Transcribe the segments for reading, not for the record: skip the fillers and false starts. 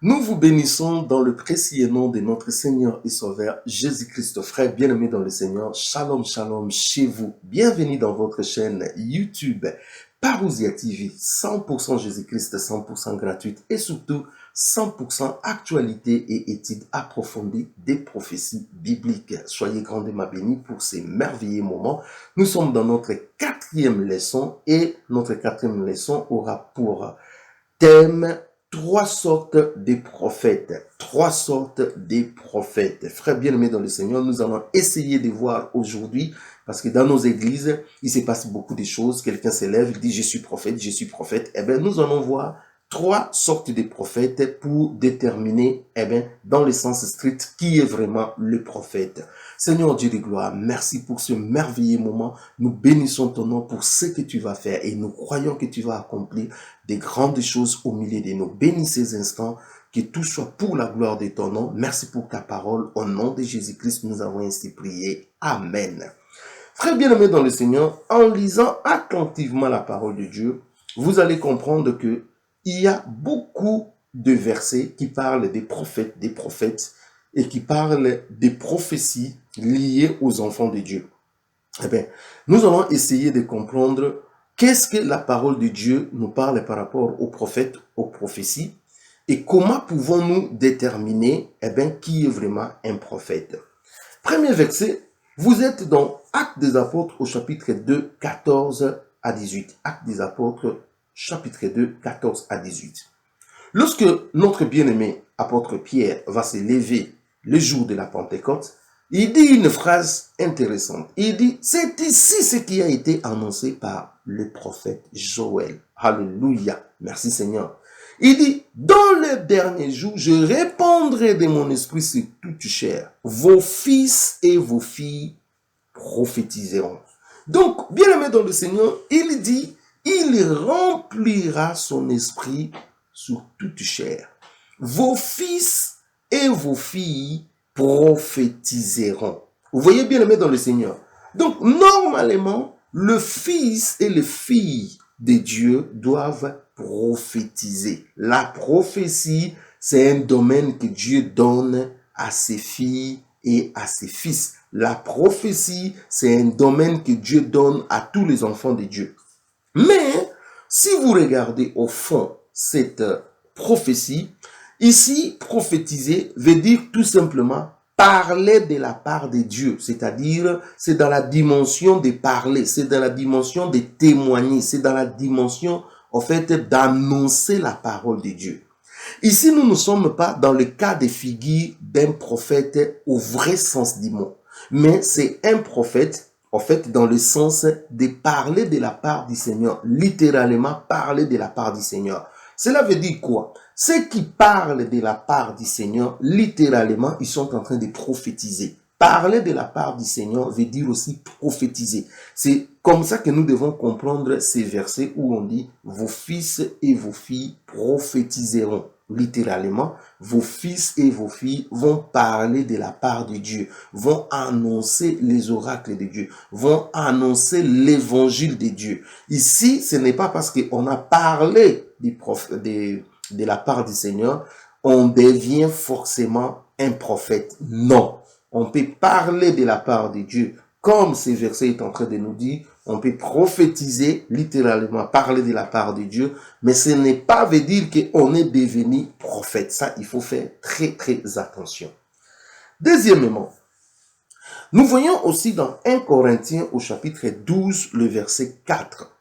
Nous vous bénissons dans le précieux nom de notre Seigneur et Sauveur Jésus-Christ. Frère bien-aimé dans le Seigneur, shalom, shalom chez vous. Bienvenue dans votre chaîne YouTube Parousia TV, 100% Jésus-Christ, 100% gratuite et surtout 100% actualité et études approfondies des prophéties bibliques. Soyez grandement bénis pour ces merveilleux moments. Nous sommes dans notre quatrième leçon et notre quatrième leçon aura pour thème trois sortes de prophètes. Trois sortes de prophètes. Frères bien-aimés dans le Seigneur, nous allons essayer de voir aujourd'hui, parce que dans nos églises, il se passe beaucoup de choses. Quelqu'un s'élève, dit « je suis prophète, je suis prophète ». Eh bien, nous allons voir trois sortes de prophètes pour déterminer, dans le sens strict, qui est vraiment le prophète. Seigneur Dieu de gloire, merci pour ce merveilleux moment. Nous bénissons ton nom pour ce que tu vas faire et nous croyons que tu vas accomplir des grandes choses au milieu de nous. Bénis ces instants, que tout soit pour la gloire de ton nom. Merci pour ta parole. Au nom de Jésus-Christ, nous avons ainsi prié. Amen. Frères bien-aimés dans le Seigneur, en lisant attentivement la parole de Dieu, vous allez comprendre que il y a beaucoup de versets qui parlent des prophètes et qui parlent des prophéties liées aux enfants de Dieu. Eh bien, nous allons essayer de comprendre qu'est-ce que la parole de Dieu nous parle par rapport aux prophètes, aux prophéties, et comment pouvons-nous déterminer qui est vraiment un prophète. Premier verset, vous êtes dans Actes des Apôtres au chapitre 2, 14 à 18. Actes des Apôtres, chapitre 2, 14 à 18. Lorsque notre bien-aimé apôtre Pierre va se lever le jour de la Pentecôte, il dit une phrase intéressante. Il dit, c'est ici ce qui a été annoncé par le prophète Joël. Alléluia. Merci Seigneur. Il dit, dans le dernier jour, je répandrai de mon esprit sur toute chair. Vos fils et vos filles prophétiseront. Donc, bien aimé dans le Seigneur, il dit, il remplira son esprit sur toute chair. Vos fils et vos filles prophétiseront. Vous voyez bien aimé dans le Seigneur. Donc, normalement, le fils et les filles de Dieu doivent prophétiser. La prophétie, c'est un domaine que Dieu donne à ses filles et à ses fils. La prophétie, c'est un domaine que Dieu donne à tous les enfants de Dieu. Mais, si vous regardez au fond cette prophétie, ici, prophétiser veut dire tout simplement parler de la part de Dieu, c'est-à-dire c'est dans la dimension de parler, c'est dans la dimension de témoigner, c'est dans la dimension en fait d'annoncer la parole de Dieu. Ici, nous ne sommes pas dans le cas de figure d'un prophète au vrai sens du mot, mais c'est un prophète en fait dans le sens de parler de la part du Seigneur, littéralement parler de la part du Seigneur. Cela veut dire quoi? Ceux qui parlent de la part du Seigneur, littéralement, ils sont en train de prophétiser. Parler de la part du Seigneur veut dire aussi prophétiser. C'est comme ça que nous devons comprendre ces versets où on dit « Vos fils et vos filles prophétiseront ». Littéralement, vos fils et vos filles vont parler de la part de Dieu, vont annoncer les oracles de Dieu, vont annoncer l'évangile de Dieu. Ici, ce n'est pas parce qu'on a parlé de la part du Seigneur, on devient forcément un prophète. Non, on peut parler de la part de Dieu, comme ce verset est en train de nous dire, on peut prophétiser, littéralement parler de la part de Dieu, mais ce n'est pas veut dire qu'on est devenu prophète. Ça, il faut faire très, très attention. Deuxièmement, nous voyons aussi dans 1 Corinthiens au chapitre 12, le verset 4.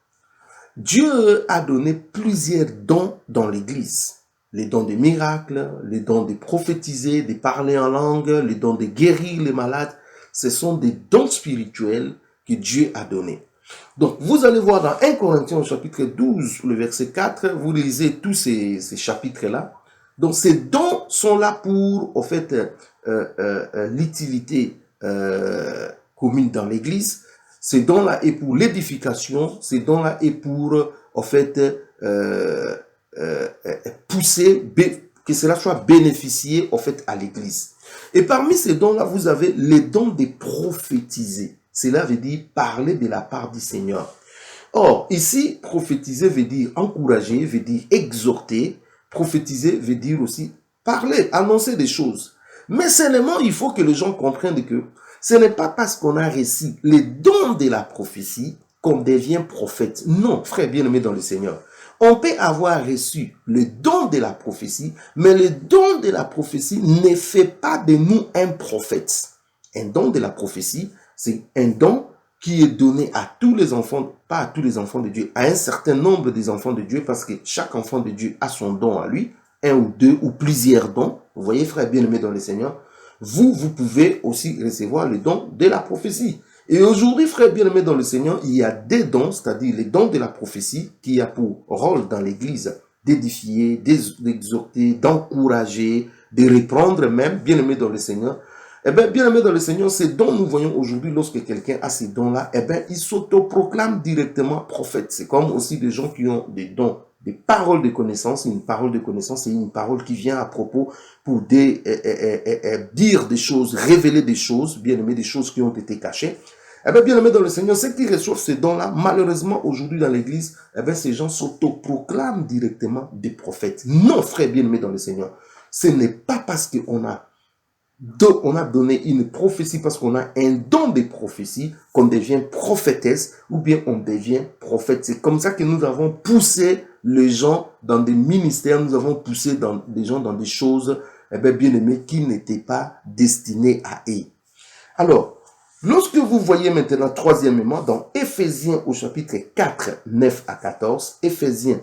Dieu a donné plusieurs dons dans l'Église. Les dons de miracles, les dons de prophétiser, de parler en langue, les dons de guérir les malades. Ce sont des dons spirituels que Dieu a donnés. Donc, vous allez voir dans 1 Corinthiens au chapitre 12, le verset 4, vous lisez tous ces chapitres-là. Donc, ces dons sont là pour, en fait, l'utilité commune dans l'Église. Ces dons-là est pour l'édification. Ces dons-là est pour, en fait, pousser, que cela soit bénéficié, en fait, à l'Église. Et parmi ces dons-là, vous avez les dons de prophétiser. Cela veut dire parler de la part du Seigneur. Or, ici, prophétiser veut dire encourager, veut dire exhorter. Prophétiser veut dire aussi parler, annoncer des choses. Mais seulement, il faut que les gens comprennent que ce n'est pas parce qu'on a reçu les dons de la prophétie qu'on devient prophète. Non, frère bien-aimé dans le Seigneur. On peut avoir reçu le don de la prophétie, mais le don de la prophétie ne fait pas de nous un prophète. Un don de la prophétie, c'est un don qui est donné à tous les enfants, pas à tous les enfants de Dieu, à un certain nombre des enfants de Dieu, parce que chaque enfant de Dieu a son don à lui, un ou deux ou plusieurs dons. Vous voyez, frère bien-aimé dans le Seigneur, vous pouvez aussi recevoir le don de la prophétie. Et aujourd'hui, frère bien-aimé dans le Seigneur, il y a des dons, c'est-à-dire les dons de la prophétie, qui a pour rôle dans l'Église d'édifier, d'exhorter, d'encourager, de reprendre même, bien-aimé dans le Seigneur. Eh bien, bien-aimé dans le Seigneur, ces dons, nous voyons aujourd'hui, lorsque quelqu'un a ces dons-là, eh bien, il s'autoproclame directement prophète. C'est comme aussi des gens qui ont des dons, des paroles de connaissance. Une parole de connaissance, c'est une parole qui vient à propos pour dire des choses, révéler des choses, bien-aimé, des choses qui ont été cachées. Eh bien, bien-aimé dans le Seigneur, ceux qui reçoivent ces dons-là, malheureusement, aujourd'hui dans l'Église, eh bien, ces gens s'autoproclament directement des prophètes. Non, frère bien-aimé dans le Seigneur, ce n'est pas parce qu'on a donné une prophétie, parce qu'on a un don de prophétie, qu'on devient prophétesse, ou bien on devient prophète. C'est comme ça que nous avons poussé les gens dans des ministères, nous avons poussé des gens dans des choses, eh bien aimés, qui n'étaient pas destinées à eux. Alors, lorsque vous voyez maintenant, troisièmement, dans Éphésiens au chapitre 4, 9 à 14, Éphésiens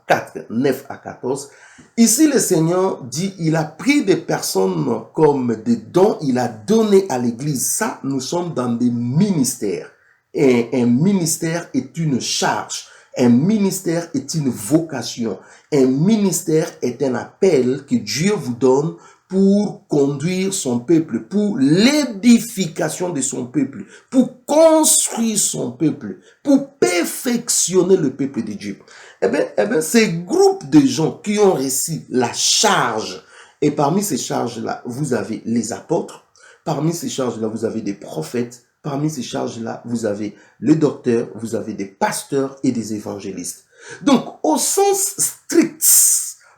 4, 9 à 14, ici le Seigneur dit, il a pris des personnes comme des dons, il a donné à l'Église. Ça, nous sommes dans des ministères. Et un ministère est une charge. Un ministère est une vocation. Un ministère est un appel que Dieu vous donne pour conduire son peuple, pour l'édification de son peuple, pour construire son peuple, pour perfectionner le peuple de Dieu. Eh bien, ces groupes de gens qui ont reçu la charge, et parmi ces charges-là, vous avez les apôtres, parmi ces charges-là, vous avez des prophètes, parmi ces charges-là, vous avez les docteurs, vous avez des pasteurs et des évangélistes. Donc, au sens strict,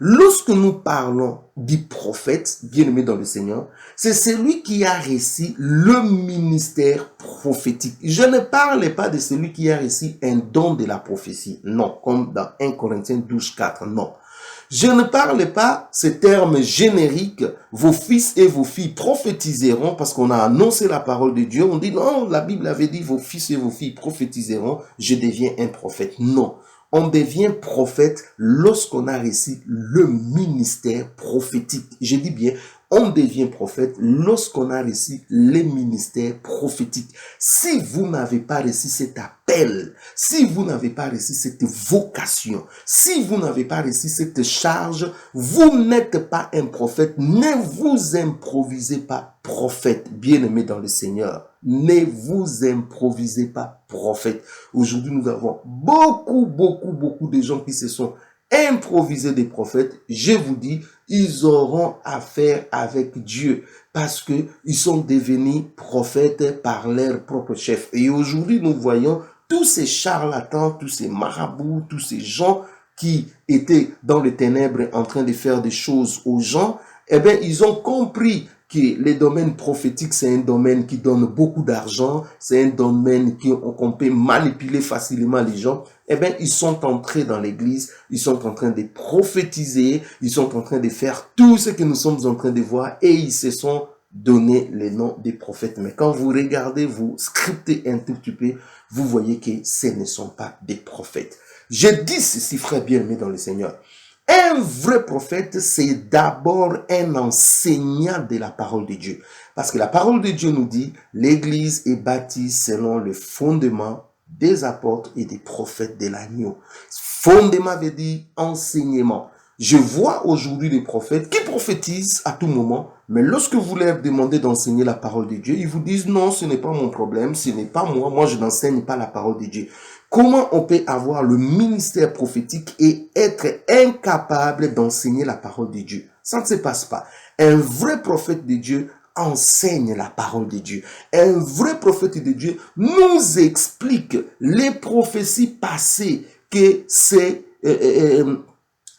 lorsque nous parlons du prophète, bien-aimé dans le Seigneur, c'est celui qui a reçu le ministère prophétique. Je ne parle pas de celui qui a reçu un don de la prophétie. Non, comme dans 1 Corinthiens 12, 4, non. Je ne parle pas ces termes génériques, vos fils et vos filles prophétiseront, parce qu'on a annoncé la parole de Dieu. On dit non, la Bible avait dit vos fils et vos filles prophétiseront, je deviens un prophète. Non. On devient prophète lorsqu'on a reçu le ministère prophétique. Je dis bien, on devient prophète lorsqu'on a reçu les ministères prophétiques. Si vous n'avez pas reçu cet appel, si vous n'avez pas reçu cette vocation, si vous n'avez pas reçu cette charge, vous n'êtes pas un prophète. Ne vous improvisez pas prophète, bien-aimé dans le Seigneur. Ne vous improvisez pas prophète. Aujourd'hui, nous avons beaucoup de gens qui se sont improvisés des prophètes. Je vous dis, ils auront affaire avec Dieu parce que ils sont devenus prophètes par leur propre chef. Et aujourd'hui, nous voyons tous ces charlatans, tous ces marabouts, tous ces gens qui étaient dans les ténèbres en train de faire des choses aux gens. Eh bien, ils ont compris que les domaines prophétiques, c'est un domaine qui donne beaucoup d'argent, c'est un domaine qu'on peut manipuler facilement les gens. Eh bien, ils sont entrés dans l'église, ils sont en train de prophétiser, ils sont en train de faire tout ce que nous sommes en train de voir et ils se sont donné les noms des prophètes. Mais quand vous regardez, vous scriptez un tout petit peu, vous voyez que ce ne sont pas des prophètes. Je dis ceci, frère bien-aimé dans le Seigneur. Un vrai prophète, c'est d'abord un enseignant de la parole de Dieu. Parce que la parole de Dieu nous dit, l'église est bâtie selon le fondement des apôtres et des prophètes de l'agneau. Fondement veut dire enseignement. Je vois aujourd'hui des prophètes qui prophétisent à tout moment, mais lorsque vous leur demandez d'enseigner la parole de Dieu, ils vous disent non, ce n'est pas mon problème, ce n'est pas moi je n'enseigne pas la parole de Dieu. Comment on peut avoir le ministère prophétique et être incapable d'enseigner la parole de Dieu? Ça ne se passe pas. Un vrai prophète de Dieu enseigne la parole de Dieu. Un vrai prophète de Dieu nous explique les prophéties passées, que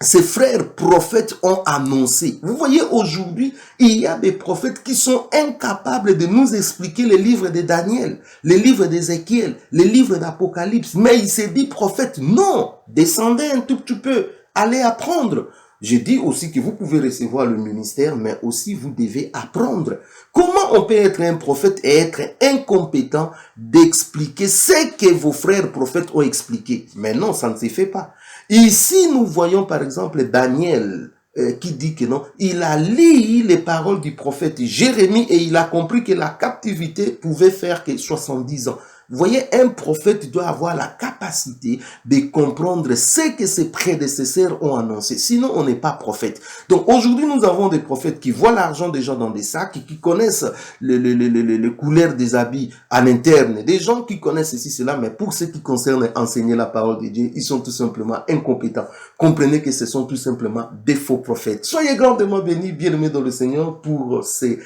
ces frères prophètes ont annoncé. Vous voyez, aujourd'hui, il y a des prophètes qui sont incapables de nous expliquer les livres de Daniel, les livres d'Ézéchiel, les livres d'Apocalypse. Mais il s'est dit, prophète, non, descendez un tout petit peu, allez apprendre. Je dis aussi que vous pouvez recevoir le ministère, mais aussi vous devez apprendre. Comment on peut être un prophète et être incompétent d'expliquer ce que vos frères prophètes ont expliqué? Mais non, ça ne se fait pas. Ici, nous voyons par exemple Daniel qui dit que non, il a lu les paroles du prophète Jérémie et il a compris que la captivité pouvait faire que 70 ans. Vous voyez, un prophète doit avoir la capacité de comprendre ce que ses prédécesseurs ont annoncé. Sinon, on n'est pas prophète. Donc, aujourd'hui, nous avons des prophètes qui voient l'argent des gens dans des sacs et qui connaissent les couleurs des habits à l'interne. Des gens qui connaissent ceci, cela, mais pour ce qui concerne enseigner la parole de Dieu, ils sont tout simplement incompétents. Comprenez que ce sont tout simplement des faux prophètes. Soyez grandement bénis, bien-aimés dans le Seigneur, pour ces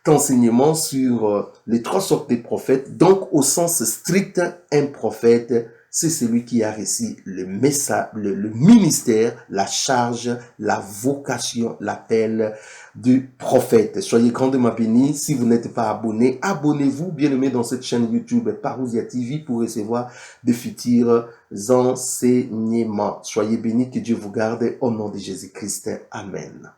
enseignement sur les trois sortes de prophètes. Donc, au sens strict, un prophète, c'est celui qui a reçu le message, le ministère, la charge, la vocation, l'appel du prophète. Soyez grandement bénis. Si vous n'êtes pas abonné, abonnez-vous, bien-aimés, dans cette chaîne YouTube Parousia TV pour recevoir de futurs enseignements. Soyez bénis, que Dieu vous garde au nom de Jésus-Christ. Amen.